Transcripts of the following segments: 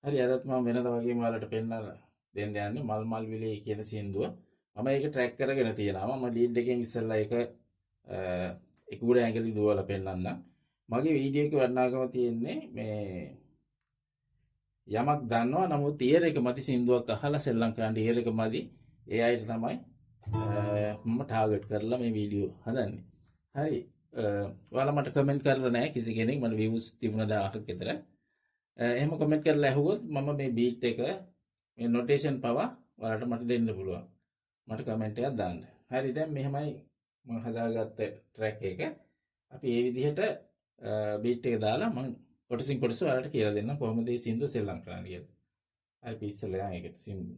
හරි අදත් මම වෙනද වගේම ඔයාලට පෙන්නන්න දෙන්න යන්නේ මල් මල් විලේ කියන සින්දුව. මම ඒක ට්‍රැක් කරගෙන තියෙනවා. මම ලීඩ් එකෙන් ඉස්සෙල්ලා ඒක එක උඩ ඇඟිලි දුවලා පෙන්නන්න. මගේ වීඩියෝ එකේ වටිනාකම තියෙන්නේ මේ යමක් දන්නවා නමුත් ඉයර් එක මදි සින්දුවක් අහලා සෙල්ලම් කරන්න ඉයර් එක මදි. ඒ අයට තමයි මම ටාගට් කරලා මේ වීඩියෝ හදන්නේ. හරි ඔයාලා මට කමෙන්ට් කරලා නැහැ කිසි කෙනෙක්. මට views තිබුණා 1000ක් විතර. එහෙම කමෙන්ට් කරලා ඇහුවොත් මම මේ බීට් එක මේ නොටේෂන් පවා ඔයාලට මට දෙන්න පුළුවන්. මට කමෙන්ට් එකක් දාන්න. හරි දැන් මෙහෙමයි මම හදාගත්ත ට්‍රැක් එක. අපි මේ විදිහට බීට් එක දාලා මම කොටසින් කොටස ඔයාලට කියලා දෙන්නම් කොහොමද මේ සින්දුව සෙල්ලම් කරන්න කියලා. අපි ඉස්සෙල්ලා යන් ඒකට සින්දුව.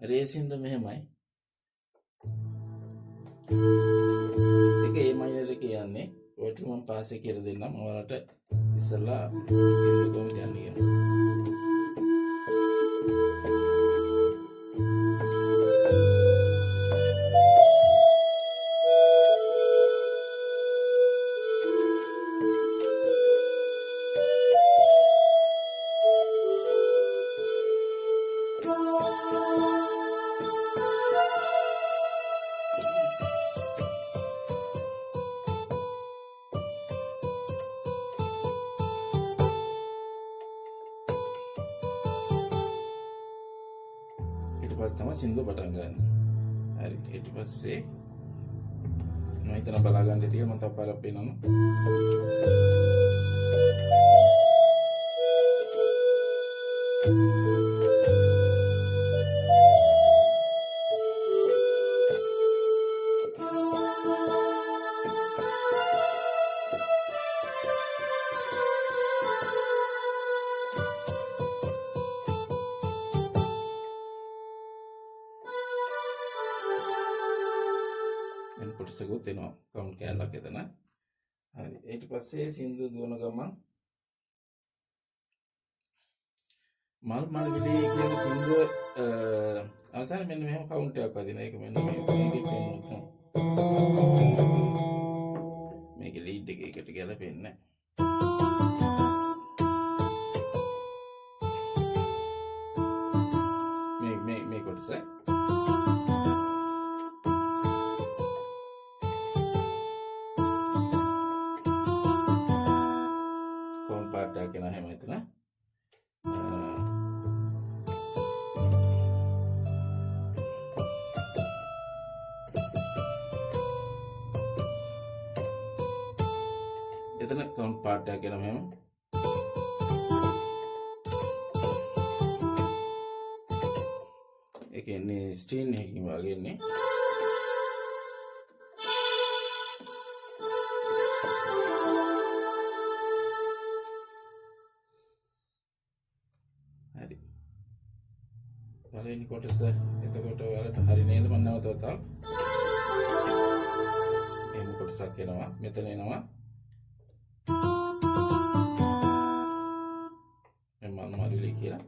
රේසින්ද මෙහෙමයි. ඒක A minor එකේ යන්නේ. ඔය ටික මම පාස්සේ කියලා දෙන්නම්. ඔයාලට ඉස්සෙල්ලා සින්දු කොහොමද යන්නේ කියලා. ඊට පස්සේ තමයි සින්දුව පටන් ගන්න. හරි. ඊට පස්සේ මම හිතන බලා ගන්න තියෙනවා මම තව පාරක් පේනවනේ. කොටසකුත් එනවා කවුන්ට් කෑල්ලක් එතන. හරි. ඊට පස්සේ සින්දු දුවන ගමන් මල් විලේ කියන සින්දුව අවසානයේ මෙන්න මෙහෙම කවුන්ට් එකක් වදින. ඒක මෙන්න මේකේ පෙන්වන්න. මේකේ ලීඩ් එක එකට ගැලපෙන්නේ නැහැ. මේ කොටස කියන හැම එතන කවුන්ට් පාර්ට් එක කියන හැම ඒක එන්නේ ස්ට්‍රින් එකකින් වගේ එන්නේ. හරි. පළවෙනි කොටස එතකොට ඔයාලට හරි නේද? මම නැවතත් එහෙම කොටසක් එනවා. මෙතන එනවා. මම මාදුලි කියලා.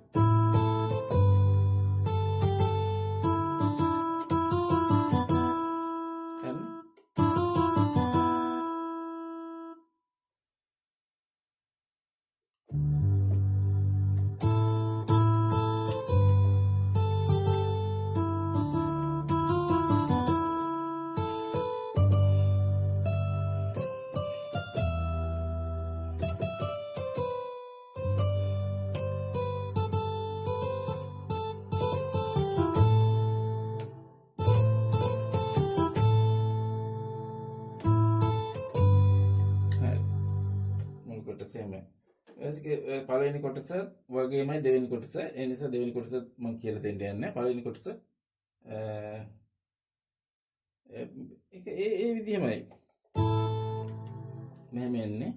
පළවෙනි කොටස වගේමයි දෙවෙනි කොටස. ඒ නිසා දෙවෙනි කොටස මම කියලා දෙන්න යන්නේ. පළවෙනි කොටස ඒක ඒ විදිහමයි. මෙහෙම එන්නේ.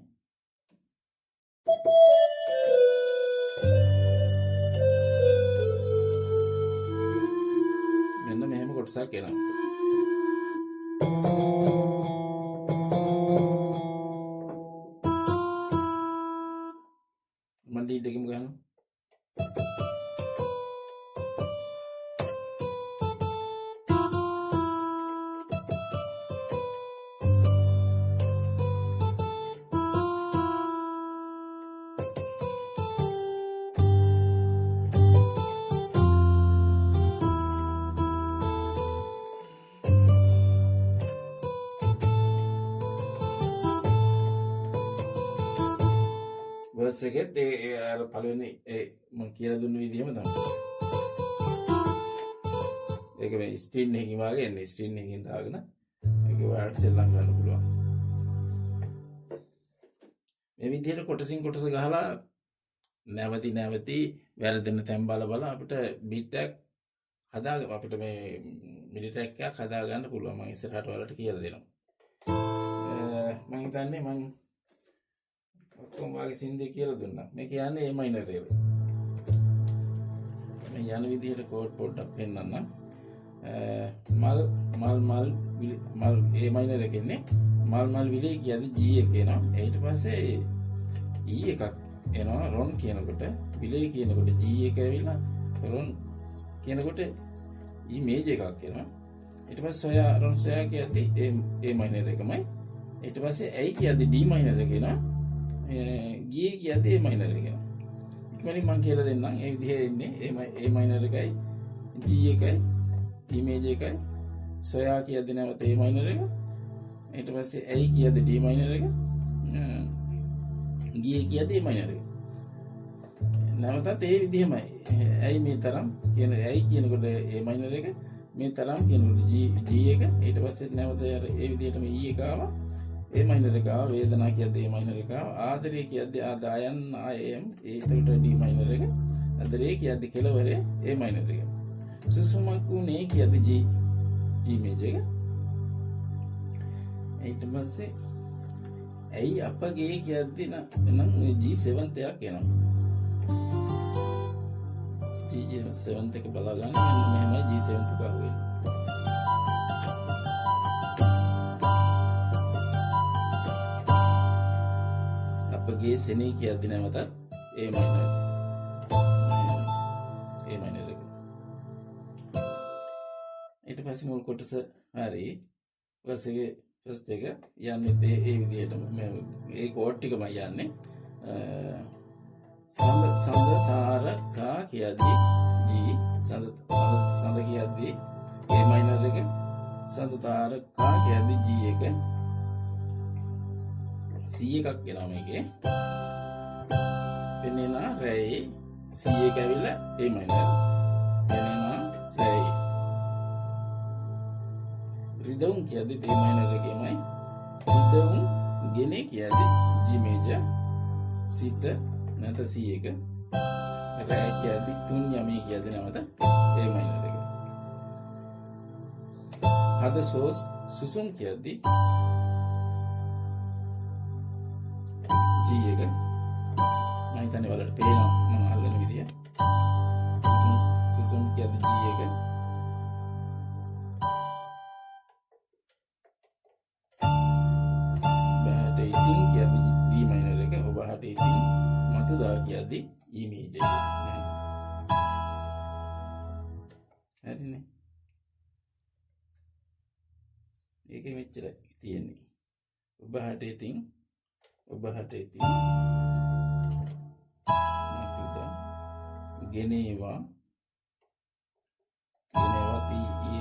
මෙන්න මෙහෙම කොටසක් එනවා. මම ලීඩ් එකෙම ගන්නවා. verse එකෙත් ඒ අර පළවෙනි මම කියලා දුන්න විදිහම තමයි. ඒක මේ ස්ට්‍රින් එකකින් වගේ එන්නේ. ස්ට්‍රින් එකකින් දාගෙන ඒක ඔයාලට සෙල්ලම් කරන්න පුළුවන්. මේ විදිහට කොටසින් කොටස ගහලා නැවති වැරදෙන තැන් බල අපිට බීට් එකක් හදාගන්න අපිට මේ මිඩි ට්‍රැක් එකක් හදා ගන්න පුළුවන්. මම ඉස්සරහට ඔයාලට කියලා දෙනවා. මම හිතන්නේ මම ඔක්කොම වාගේ සින්දේ කියලා දුන්නා. මේ කියන්නේ A minor එක. මේ යන විදිහට කෝඩ් පොඩ්ඩක් පෙන්නන්න. මල් A minor එකේ ඉන්නේ මල් විලේ කියද්දි G එක එනවා. ඊට පස්සේ E එකක් එනවා රොන් කියනකොට විලේ කියනකොට G එක ඇවිල්ලා රොන් කියනකොට E මේජර් එකක් එනවා. ඊට පස්සේ සොයා රොන් සොයා කියද්දි A minor එකමයි. ඊට පස්සේ A කියද්දි D minor එක එනවා. giye කියද්දි A minor එක එනවා. ඉක්මනින් මම කියලා දෙන්නම්. ඒ විදිහේ ඉන්නේ A minor එකයි G එකයි D major එකයි soya කියද්දි නැවත A minor එක ඊට පස්සේ A කියද්දි D minor එක giye කියද්දි A minor එක නැවතත් ඒ විදිහමයි A මේ තරම් කියන A කියනකොට A minor එක මේ තරම් කියනකොට G එක ඊට පස්සේ නැවත අර ඒ විදිහටම E එක ආවා A minor එක ආවා වේදනා කියද්දි A minor එක ආවා ආදරය කියද්දි ආදායන් ආයම් ඒකට D minor එක ආදරය කියද්දි කෙලවරේ A minor එක සුසුමකුනේ කියද්දි G major එක ඊට පස්සේ ඇයි අපගේ කියද්දි නම් G7 එකක් එනවා G7 එක බලා ගන්න මෙහෙමයි G7 එක අහුවෙන්නේ අපගේ සෙනේ කියද්දි නැවතත් A minor එක ඊට පස්සේ මුල් කොටස හරි ඊපස්සේ ෆස්ට් එක යන්නේ ඒ විදිහටම ඒ කෝඩ් ටිකම යන්නේ සඳ තාරකා කියද්දි G සඳ කියද්දි A minor එක සඳ තාරකා කියද්දි G එක C එකක් එනවා මේකේ පෙන්නනා රැයි C එක ඇවිල්ලා A minor පෙන්නනා රැයි රිදවුම් කියද්දි D minor එකේමයි රිදවුම් ගෙනේ කියද්දි G major සිත නැත C එක රැයි කියද්දි තුන් යමී කියද්දි නැවත A minor එක හද සෝස් සුසුම් කියද්දි G එක මම හිතන්නේ වලට පේනවා මම අල්ලන විදිය සුසුම් කියද්දි G එක D minor එක ඔබ හට ඉතින් මතුදා කියද්දි E major එක හරිනේ ඒකෙ මෙච්චර තියෙන්නේ ඔබ හට ඉතින් මතුදා ගෙනේවා T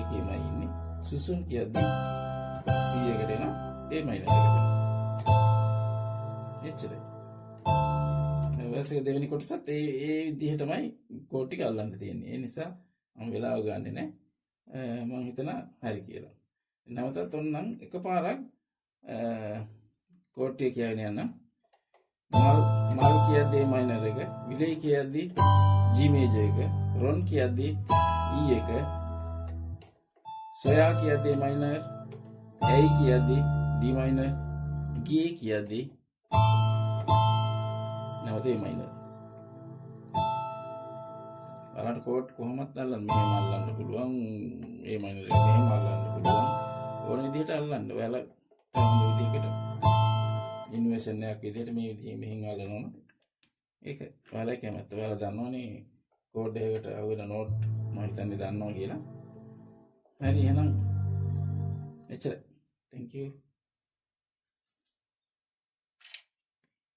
එකේමයි ඉන්නේ සුසුම් කියද්දි C එකට එනවා A minor එකට එච්චරයි. ඊපස්සේ දෙවෙනි කොටසත් ඒ විදිහටමයි කෝඩ් ටික අල්ලන්න තියෙන්නේ. ඒ නිසා මම වෙලාව ගන්නෙ නැහැ. මම හිතනවා හරි කියලා. නැවතත් ඔන්නම් එකපාරක් කෝඩ් ටික කියගෙන යන්න. මල් කියද්දි A minor එක, විලේ කියද්දි G major එක, රොන් කියද්දි E එක, soya කියද්දි A minor, A කියද්දි D minor, giye කියද්දි නැවත A minor. බලන්න කෝඩ් කොහොමද අල්ලන්න මෙහෙම අල්ලන්න පුළුවන් A minor එක මෙහෙම අල්ලන්න පුළුවන් ඕන විදිහට අල්ලන්න. ඔයාලා තම විදිහකට ඉන්වෙෂන් එකක් විදිහට මේ විදිහේ මෙහෙම අල්ලනවා. ඒක ඔයාලා කැමැත්ත. ඔයාලා දන්නවනේ කෝඩ් එකකට අහුවෙන නෝට් මම හිතන්නේ දන්නවා කියලා. හරි එහෙනම් එච්චර. Thank you.